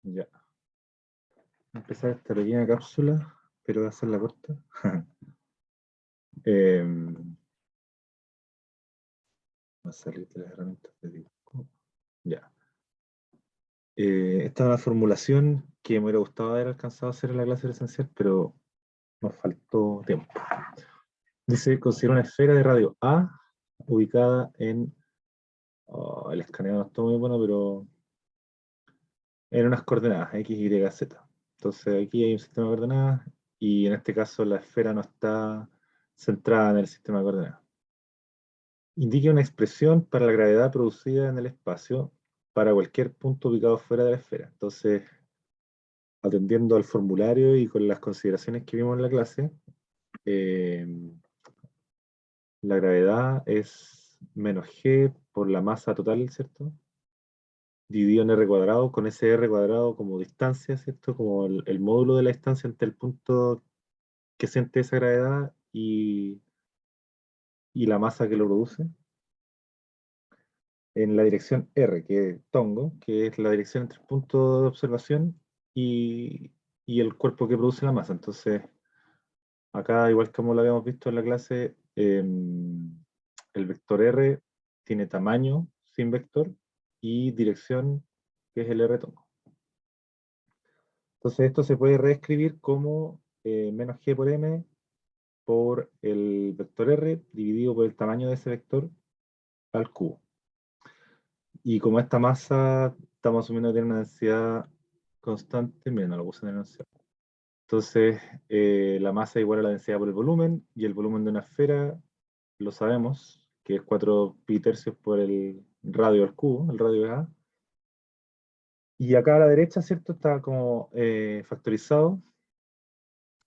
Ya. Empezar esta pequeña cápsula, pero voy a hacerla corta. Va a salir de las herramientas de dibujo. Ya. Esta es una formulación que me hubiera gustado haber alcanzado a hacer en la clase presencial, pero nos faltó tiempo. Dice, considera una esfera de radio A ubicada en... Oh, el escaneo no está muy bueno, pero en unas coordenadas, X, Y, Z. Entonces aquí hay un sistema de coordenadas y en este caso la esfera no está centrada en el sistema de coordenadas. Indique una expresión para la gravedad producida en el espacio para cualquier punto ubicado fuera de la esfera. Entonces, atendiendo al formulario y con las consideraciones que vimos en la clase, eh, la gravedad es menos g por la masa total, ¿cierto? Dividido en r cuadrado, con ese r cuadrado como distancia, ¿cierto? Como el módulo de la distancia entre el punto que siente esa gravedad y la masa que lo produce. En la dirección R, que es Tongo, que es la dirección entre el punto de observación y el cuerpo que produce la masa. Entonces, acá, igual como lo habíamos visto en la clase, el vector R tiene tamaño sin vector y dirección, que es el R Tongo. Entonces, esto se puede reescribir como menos g por m por el vector R dividido por el tamaño de ese vector al cubo. Y como esta masa estamos asumiendo que tiene una densidad constante, miren, no lo puse en el enunciado. Entonces, la masa es igual a la densidad por el volumen, y el volumen de una esfera, lo sabemos, que es 4 pi tercios por el radio al cubo, el radio es A. Y acá a la derecha, ¿cierto? Está como factorizado.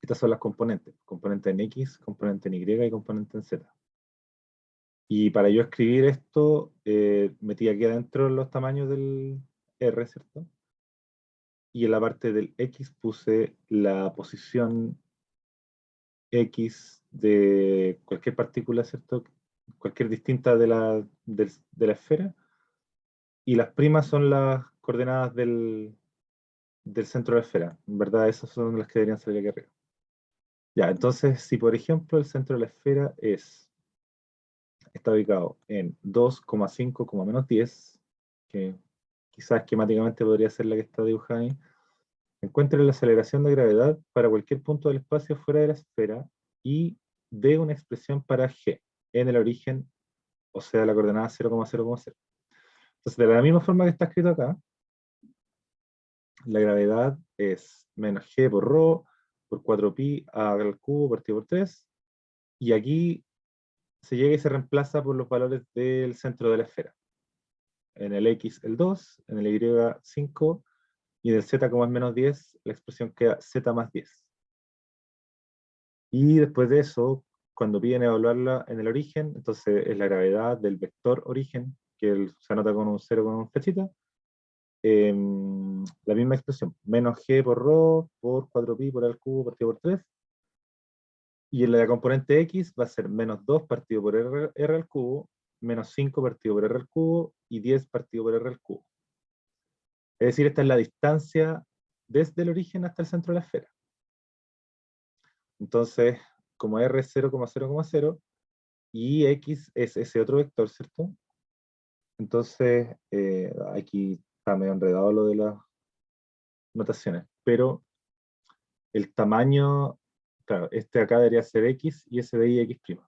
Estas son las componentes. Componente en X, componente en Y y componente en Z. Y para yo escribir esto, metí aquí adentro los tamaños del R, ¿cierto? Y en la parte del X puse la posición X de cualquier partícula, ¿cierto? Cualquier distinta de la esfera. Y las primas son las coordenadas del centro de la esfera. En verdad, esas son las que deberían salir aquí arriba. Ya, entonces, si por ejemplo el centro de la esfera está ubicado en 2,5, menos 10, que quizás esquemáticamente podría ser la que está dibujada ahí, encuentre la aceleración de gravedad para cualquier punto del espacio fuera de la esfera y dé una expresión para g en el origen, o sea, la coordenada 0,0,0. Entonces, de la misma forma que está escrito acá, la gravedad es menos g por rho por 4pi al cubo partido por 3, y aquí se llega y se reemplaza por los valores del centro de la esfera. En el x el 2, en el y 5, y del z como es menos 10, la expresión queda z más 10. Y después de eso, cuando piden evaluarla en el origen, entonces es la gravedad del vector origen, que se anota con un 0 con una flechita, la misma expresión, menos g por rho por 4pi por al cubo partido por 3, y en la componente x va a ser menos 2 partido por r al cubo, menos 5 partido por r al cubo, y 10 partido por r al cubo. Es decir, esta es la distancia desde el origen hasta el centro de la esfera. Entonces, como r es 0,0,0, y x es ese otro vector, ¿cierto? Entonces, aquí está medio enredado lo de las notaciones, pero el tamaño, claro, este acá debería ser x y ese de ahí x'.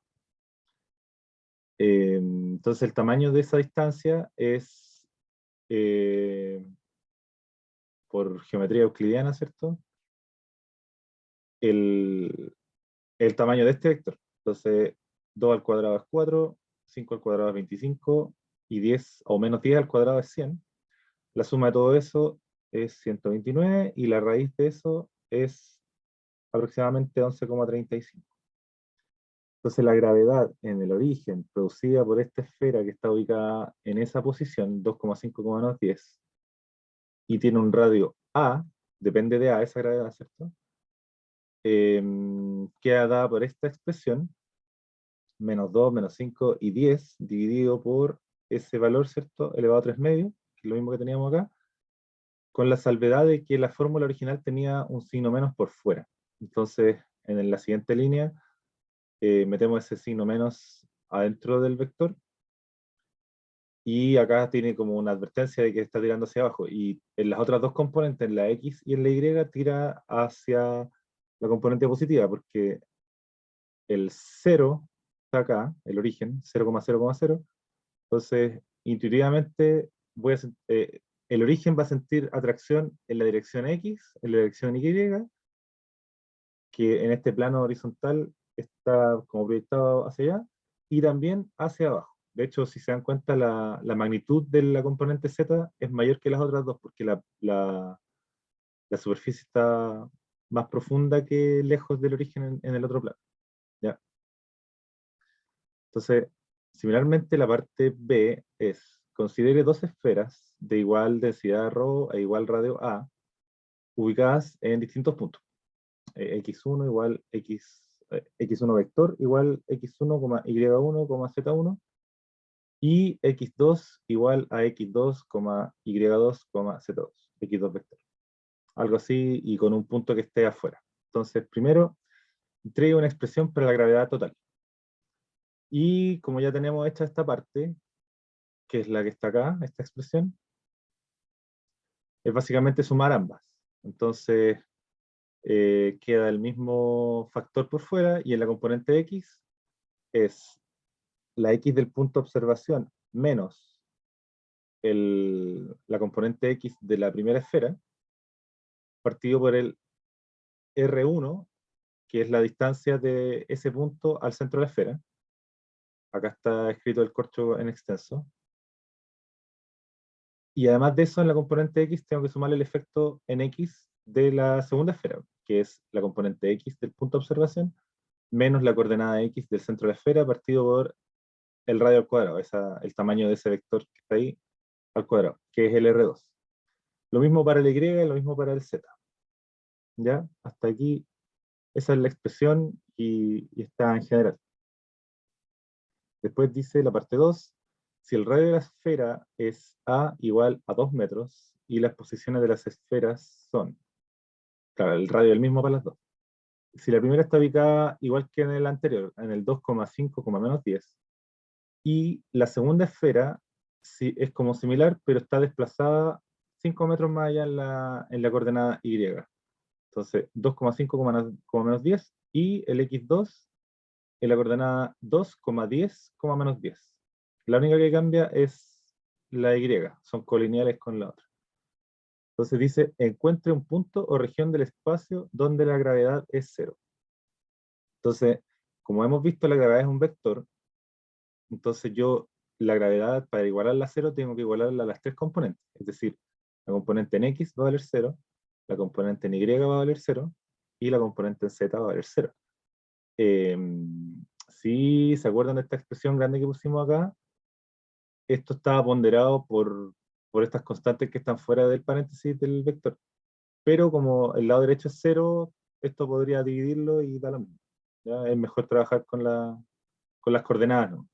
Entonces el tamaño de esa distancia es, por geometría euclidiana, ¿cierto? El tamaño de este vector. Entonces, 2 al cuadrado es 4, 5 al cuadrado es 25, y 10 o menos 10 al cuadrado es 100. La suma de todo eso es 129, y la raíz de eso es aproximadamente 11,35. Entonces la gravedad en el origen producida por esta esfera que está ubicada en esa posición, 2,5, menos 10, y tiene un radio A, depende de A esa gravedad, ¿cierto? Queda dada por esta expresión, menos 2, menos 5 y 10, dividido por ese valor, ¿cierto? Elevado a 3 medios, que es lo mismo que teníamos acá, con la salvedad de que la fórmula original tenía un signo menos por fuera. Entonces, en la siguiente línea, metemos ese signo menos adentro del vector, y acá tiene como una advertencia de que está tirando hacia abajo, y en las otras dos componentes, en la X y en la Y, tira hacia la componente positiva, porque el 0 está acá, el origen, 0,0,0, entonces intuitivamente el origen va a sentir atracción en la dirección X, en la dirección Y, que en este plano horizontal está como proyectado hacia allá, y también hacia abajo. De hecho, si se dan cuenta, la magnitud de la componente Z es mayor que las otras dos, porque la superficie está más profunda que lejos del origen en el otro plano. ¿Ya? Entonces, similarmente, la parte B es: considere dos esferas de igual densidad ρ e igual radio A, ubicadas en distintos puntos. X1 igual X1 vector igual X1, Y1, Z1, y X2 igual a X2, Y2, Z2, X2 vector. Algo así, y con un punto que esté afuera. Entonces, primero, entregue una expresión para la gravedad total. Y como ya tenemos hecha esta parte, que es la que está acá, esta expresión, es básicamente sumar ambas. Entonces, queda el mismo factor por fuera, y en la componente X es la X del punto de observación menos la componente X de la primera esfera, partido por el R1, que es la distancia de ese punto al centro de la esfera. Acá está escrito el corcho en extenso. Y además de eso, en la componente X tengo que sumarle el efecto en X de la segunda esfera, que es la componente X del punto de observación, menos la coordenada X del centro de la esfera, partido por el radio al cuadrado, el tamaño de ese vector que está ahí al cuadrado, que es el R2. Lo mismo para el Y, lo mismo para el Z. ¿Ya? Hasta aquí, esa es la expresión, y está en general. Después dice la parte 2, si el radio de la esfera es A igual a 2 metros, y las posiciones de las esferas son, claro, el radio es el mismo para las dos. Si la primera está ubicada igual que en el anterior, en el 2,5, menos 10, y la segunda esfera sí, es como similar, pero está desplazada 5 metros más allá en la coordenada Y. Entonces, 2,5, menos 10, y el X2 en la coordenada 2,10, menos 10. La única que cambia es la Y, son colineales con la otra. Entonces dice, encuentre un punto o región del espacio donde la gravedad es cero. Entonces, como hemos visto, la gravedad es un vector. Entonces la gravedad, para igualarla a cero, tengo que igualarla a las tres componentes. Es decir, la componente en X va a valer cero, la componente en Y va a valer cero, y la componente en Z va a valer cero. Si se acuerdan de esta expresión grande que pusimos acá, esto estaba ponderado por estas constantes que están fuera del paréntesis del vector. Pero como el lado derecho es cero, esto podría dividirlo y da lo mismo. ¿Ya? Es mejor trabajar con las coordenadas, ¿no?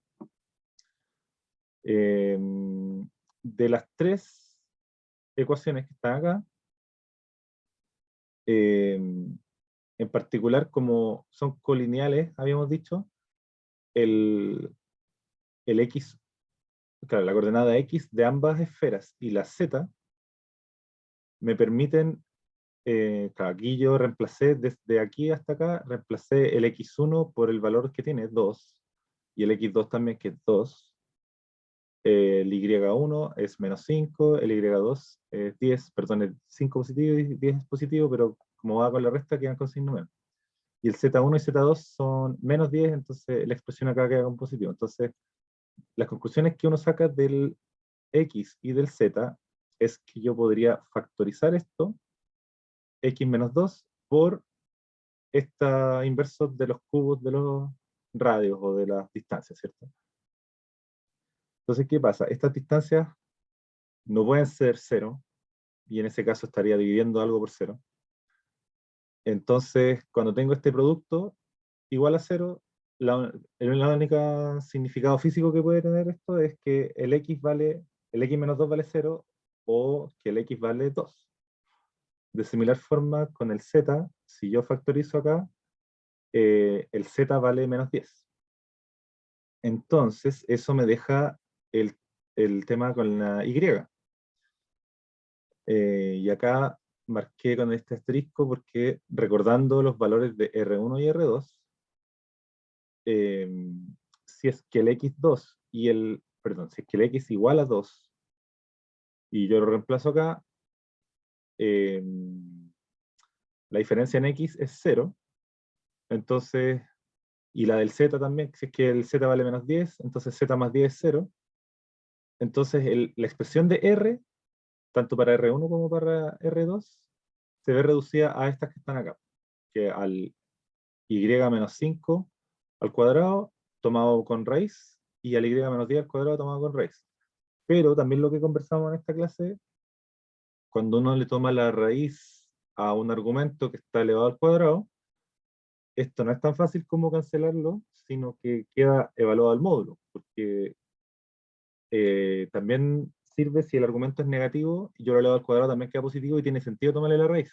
De las tres ecuaciones que están acá, en particular, como son colineales, habíamos dicho, el X, claro, la coordenada X de ambas esferas y la Z me permiten, claro, aquí yo reemplacé desde aquí hasta acá, reemplacé el X1 por el valor que tiene, 2, y el X2 también, que es 2. El Y1 es menos 5, el Y2 es 10, perdón, el 5 positivo y 10 es positivo, pero como va con la resta quedan con signo menos. Y el Z1 y Z2 son menos 10, entonces la expresión acá queda con positivo. Entonces, las conclusiones que uno saca del X y del Z es que yo podría factorizar esto, X menos 2, por esta inverso de los cubos de los radios o de las distancias, ¿cierto? Entonces, ¿qué pasa? Estas distancias no pueden ser cero, y en ese caso estaría dividiendo algo por cero. Entonces, cuando tengo este producto igual a cero, el único significado físico que puede tener esto es que el X menos 2 vale 0, o que el X vale 2. De similar forma, con el z, si yo factorizo acá, el z vale menos 10. Entonces, eso me deja el tema con la y. Y acá marqué con este asterisco porque recordando los valores de R1 y R2, eh, si es que el X2 y perdón, si es que el X igual a 2 y yo lo reemplazo acá, eh, la diferencia en X es 0, entonces, y la del Z también, si es que el Z vale menos 10, entonces Z más 10 es 0, entonces la expresión de R, tanto para R1 como para R2, se ve reducida a estas que están acá, que al y menos 5 al cuadrado tomado con raíz y al y menos 10 al cuadrado tomado con raíz. Pero también lo que conversamos en esta clase, cuando uno le toma la raíz a un argumento que está elevado al cuadrado, esto no es tan fácil como cancelarlo, sino que queda evaluado al módulo, porque también sirve si el argumento es negativo y yo lo elevo al cuadrado también queda positivo y tiene sentido tomarle la raíz.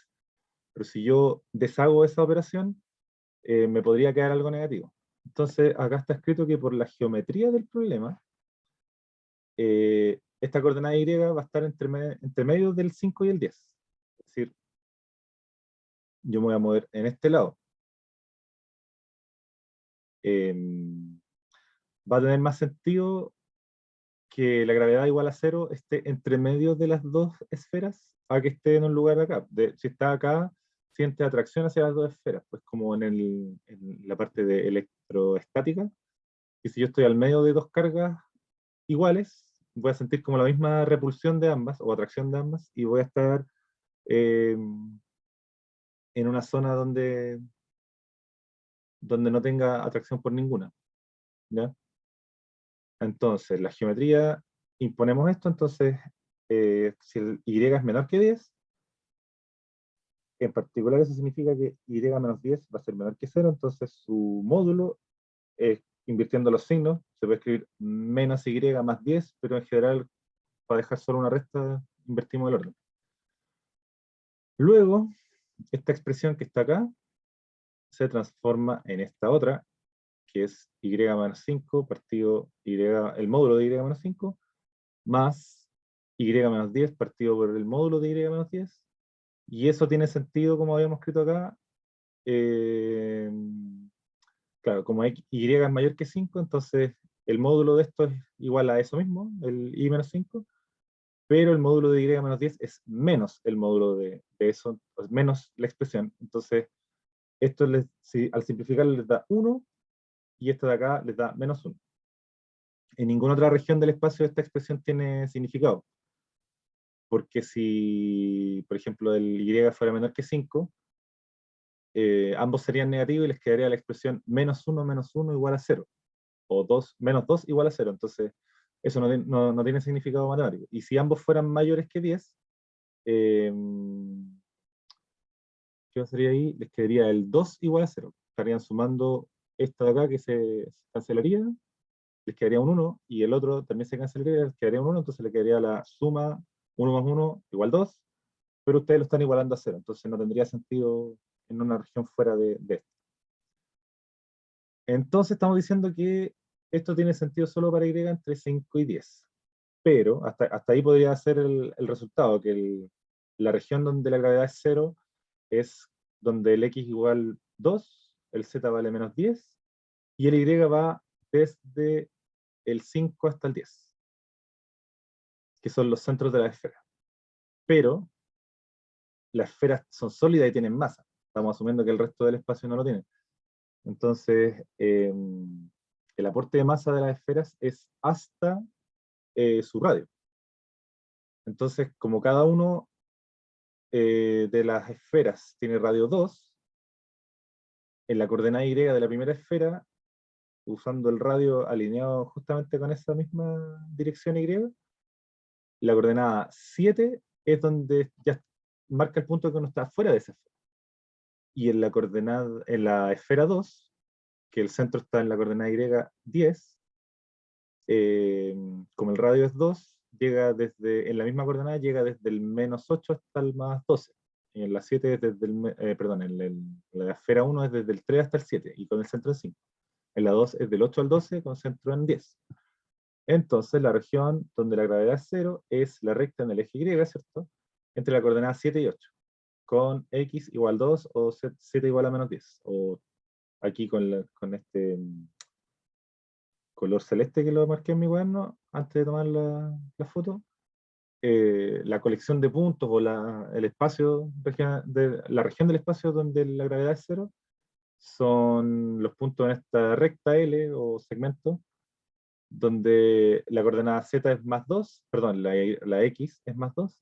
Pero si yo deshago esa operación, me podría quedar algo negativo. Entonces, acá está escrito que por la geometría del problema, esta coordenada y va a estar entre medio del 5 y el 10. Es decir, yo me voy a mover en este lado. Va a tener más sentido que la gravedad igual a 0 esté entre medio de las dos esferas a que esté en un lugar de acá. Si está acá, siente atracción hacia las dos esferas, pues como en la parte de electroestática. Y si yo estoy al medio de dos cargas iguales, voy a sentir como la misma repulsión de ambas, o atracción de ambas, y voy a estar eh, en una zona donde no tenga atracción por ninguna. ¿Ya? Entonces, la geometría, imponemos esto, entonces, si el y es menor que 10, en particular eso significa que y menos 10 va a ser menor que 0, entonces su módulo, invirtiendo los signos, se puede escribir menos y más 10, pero en general, para dejar solo una resta, invertimos el orden. Luego, esta expresión que está acá, se transforma en esta otra, que es y menos 5 partido el módulo de y menos 5, más y menos 10 partido por el módulo de y menos 10, y eso tiene sentido como habíamos escrito acá, eh, claro, como y es mayor que 5, entonces el módulo de esto es igual a eso mismo, el y menos 5, pero el módulo de y menos 10 es menos el módulo de eso, es menos la expresión, entonces esto al simplificar les da 1, y esto de acá les da menos 1. En ninguna otra región del espacio esta expresión tiene significado, porque si, por ejemplo, el y fuera menor que 5, ambos serían negativos y les quedaría la expresión menos 1 igual a 0, o 2 menos 2 igual a 0, entonces eso no tiene significado matemático. Y si ambos fueran mayores que 10, ¿qué sería ahí? Les quedaría el 2 igual a 0. Estarían sumando esto de acá que se cancelaría, les quedaría un 1, y el otro también se cancelaría, les quedaría un 1, entonces le quedaría la suma 1 más 1 igual 2, pero ustedes lo están igualando a 0, entonces no tendría sentido en una región fuera de esto. Entonces estamos diciendo que esto tiene sentido solo para y entre 5 y 10. Pero hasta ahí podría ser el resultado, que la región donde la gravedad es 0 es donde el x igual 2, el z vale menos 10, y el y va desde el 5 hasta el 10, que son los centros de la esfera. Pero las esferas son sólidas y tienen masa. Estamos asumiendo que el resto del espacio no lo tiene. Entonces, el aporte de masa de las esferas es hasta su radio. Entonces, como cada uno de las esferas tiene radio 2, en la coordenada y de la primera esfera, usando el radio alineado justamente con esa misma dirección y, la coordenada 7 es donde ya marca el punto que uno está fuera de esa esfera. Y en la esfera 2, que el centro está en la coordenada y 10, como el radio es 2, en la misma coordenada llega desde el menos 8 hasta el más 12. y en la 7 es desde perdón, la esfera 1 es desde el 3 hasta el 7 y con el centro en 5. En la 2 es del 8 al 12 con centro en 10. Entonces la región donde la gravedad es 0 es la recta en el eje Y, ¿cierto? Entre la coordenada 7 y 8, con x igual 2 o 7 igual a menos 10. O aquí con este color celeste que lo marqué en mi cuaderno antes de tomar la foto, la colección de puntos o el espacio, la región del espacio donde la gravedad es 0, son los puntos en esta recta L o segmento, donde la coordenada z es más 2, perdón, la x es más 2,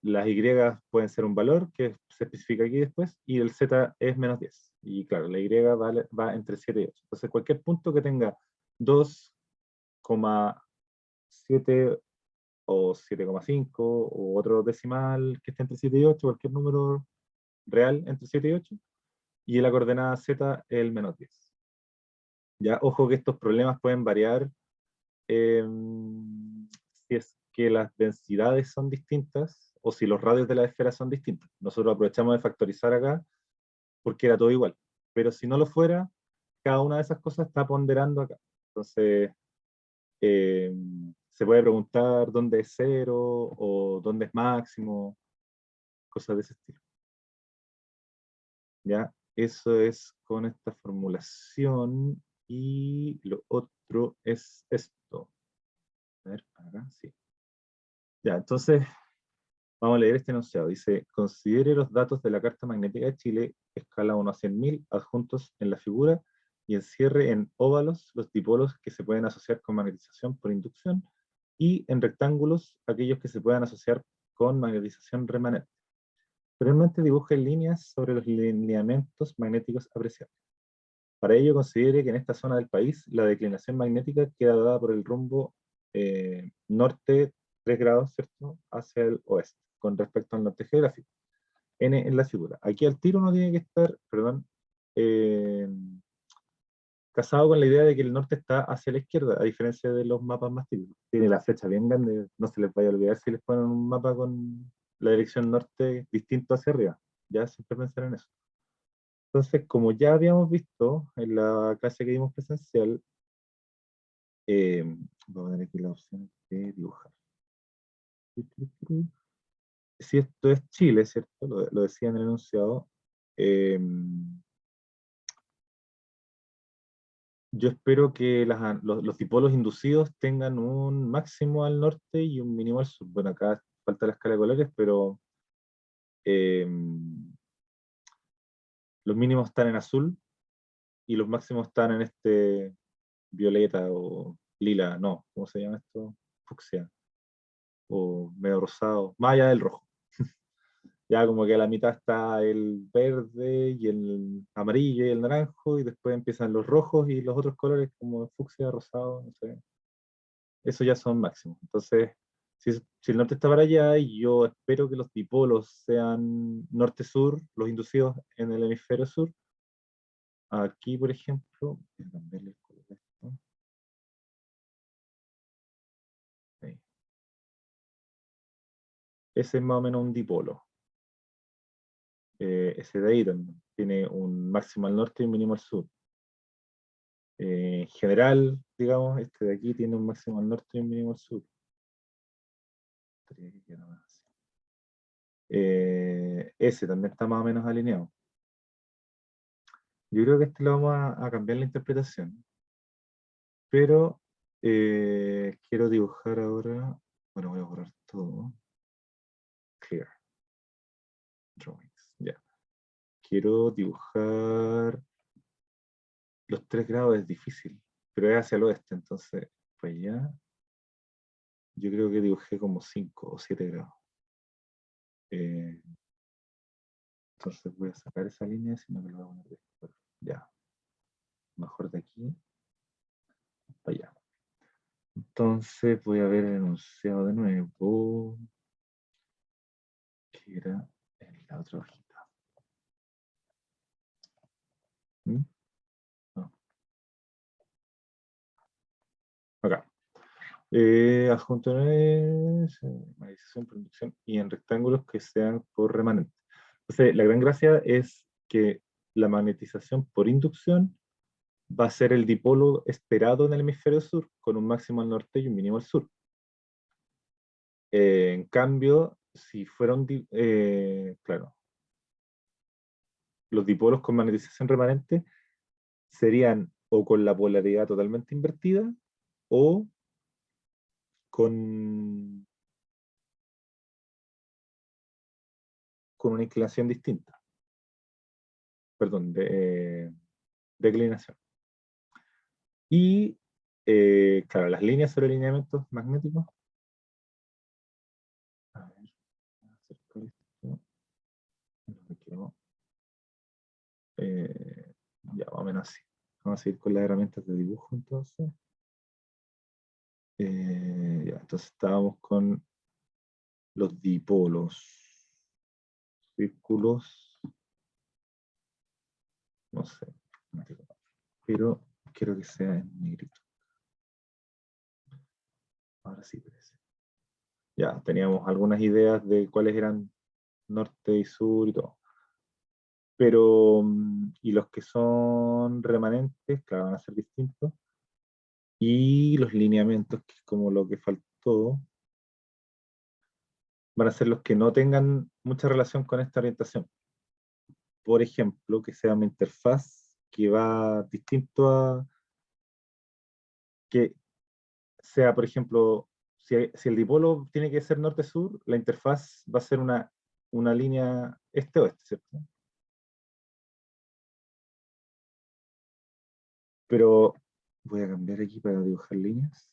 las y pueden ser un valor que se especifica aquí después, y el z es menos 10. Y claro, la y va entre 7 y 8. Entonces cualquier punto que tenga 2,7 o 7,5 o otro decimal que esté entre 7 y 8, cualquier número real entre 7 y 8, y la coordenada z es el menos 10. Ya, ojo que estos problemas pueden variar si es que las densidades son distintas o si los radios de la esfera son distintos. Nosotros aprovechamos de factorizar acá porque era todo igual. Pero si no lo fuera, cada una de esas cosas está ponderando acá. Entonces, se puede preguntar dónde es 0 o dónde es máximo, cosas de ese estilo. Ya, eso es con esta formulación. Y lo otro es esto. A ver, acá, sí. Ya, entonces, vamos a leer este enunciado. Dice, considere los datos de la Carta Magnética de Chile, escala 1 a 100.000, adjuntos en la figura, y encierre en óvalos los dipolos que se pueden asociar con magnetización por inducción, y en rectángulos aquellos que se puedan asociar con magnetización remanente. Posteriormente dibuja líneas sobre los lineamientos magnéticos apreciables. Para ello considere que en esta zona del país la declinación magnética queda dada por el rumbo norte 3 grados, ¿cierto?, hacia el oeste, con respecto al norte geográfico, N en la figura. Aquí al tiro uno tiene que estar, perdón, casado con la idea de que el norte está hacia la izquierda, a diferencia de los mapas más típicos. Tiene la flecha bien grande, no se les vaya a olvidar si les ponen un mapa con la dirección norte distinto hacia arriba. Ya siempre pensar en eso. Entonces, como ya habíamos visto en la clase que dimos presencial, voy a poner aquí la opción de dibujar. Si esto es Chile, ¿cierto? Lo decía en el enunciado. Yo espero que los dipolos inducidos tengan un máximo al norte y un mínimo al sur. Bueno, acá falta la escala de colores, pero los mínimos están en azul y los máximos están en este violeta o lila, no, ¿cómo se llama esto? Fucsia, o medio rosado, más allá del rojo. Ya como que a la mitad está el verde y el amarillo y el naranjo, y después empiezan los rojos y los otros colores como fucsia, rosado, no sé. Eso ya son máximos. Entonces, si el norte está para allá, y yo espero que los dipolos sean norte-sur, los inducidos en el hemisferio sur. Aquí, por ejemplo, voy a cambiarle el color a esto. Ahí. Ese es más o menos un dipolo. Ese de ahí también tiene un máximo al norte y un mínimo al sur. En general, digamos, este de aquí tiene un máximo al norte y un mínimo al sur. Ese también está más o menos alineado. Yo creo que este lo vamos a cambiar la interpretación. Pero quiero dibujar ahora. Bueno, voy a borrar todo. Clear. Drawings. Ya. Quiero dibujar. Los 3 grados es difícil, pero es hacia el oeste, entonces, pues ya. Yo creo que dibujé como 5 o 7 grados. Entonces voy a sacar esa línea, sino que lo voy a poner después. Ya. Mejor de aquí para allá. Entonces voy a ver el enunciado de nuevo. Que era en la otra hojita. ¿Mm? No. Acá. Adjuntones, monetización, producción y en rectángulos que sean por remanente. Entonces, la gran gracia es que la magnetización por inducción va a ser el dipolo esperado en el hemisferio sur, con un máximo al norte y un mínimo al sur. En cambio, si fueron, claro, los dipolos con magnetización remanente serían o con la polaridad totalmente invertida o con, con una inclinación distinta, perdón, declinación. Y, claro, las líneas sobre lineamientos magnéticos. A ver, acerco esto. No me quemo. Ya, más o menos así. Vamos a seguir con las herramientas de dibujo entonces. Ya, entonces estábamos con los dipolos. Círculos. No sé. Pero quiero que sea en negrito. Ahora sí parece. Ya, teníamos algunas ideas de cuáles eran norte y sur y todo. Pero, y los que son remanentes, claro, van a ser distintos. Y los lineamientos, que es como lo que faltó, van a ser los que no tengan mucha relación con esta orientación. Por ejemplo, que sea una interfaz que va distinto a que sea, por ejemplo, si el dipolo tiene que ser norte-sur, la interfaz va a ser una línea este-oeste, ¿cierto? Pero voy a cambiar aquí para dibujar líneas.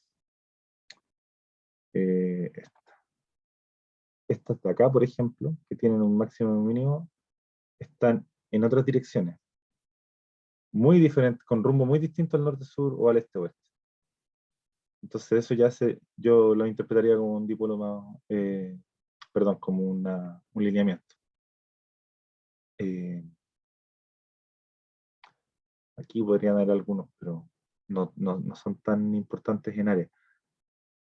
Estas de acá, por ejemplo, que tienen un máximo y un mínimo, están en otras direcciones, muy diferentes, con rumbo muy distinto al norte-sur o al este-oeste. Entonces eso ya yo lo interpretaría como un dipolo más, perdón, como un lineamiento. Eh, Aquí podrían haber algunos, pero no son tan importantes en área.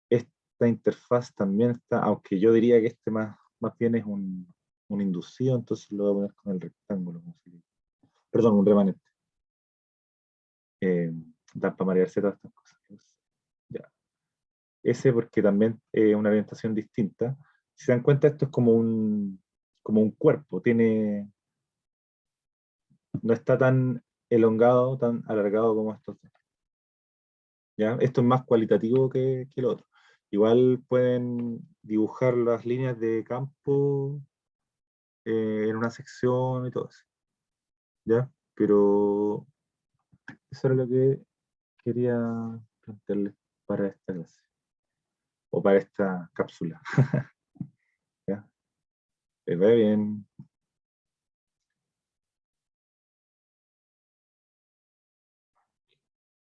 Esta interfaz también está, aunque yo diría que este más bien es un inducido, entonces lo voy a poner con el rectángulo, perdón, un remanente. Da para marearse todas estas cosas. Ya. Ese porque también es una orientación distinta. Si se dan cuenta, esto es como un cuerpo, no está tan elongado, tan alargado como estos dos. ¿Ya? Esto es más cualitativo que lo otro. Igual pueden dibujar las líneas de campo en una sección y todo eso. ¿Ya? Pero eso era lo que quería plantearles para esta clase. O para esta cápsula. ¿Ya? Que vaya bien.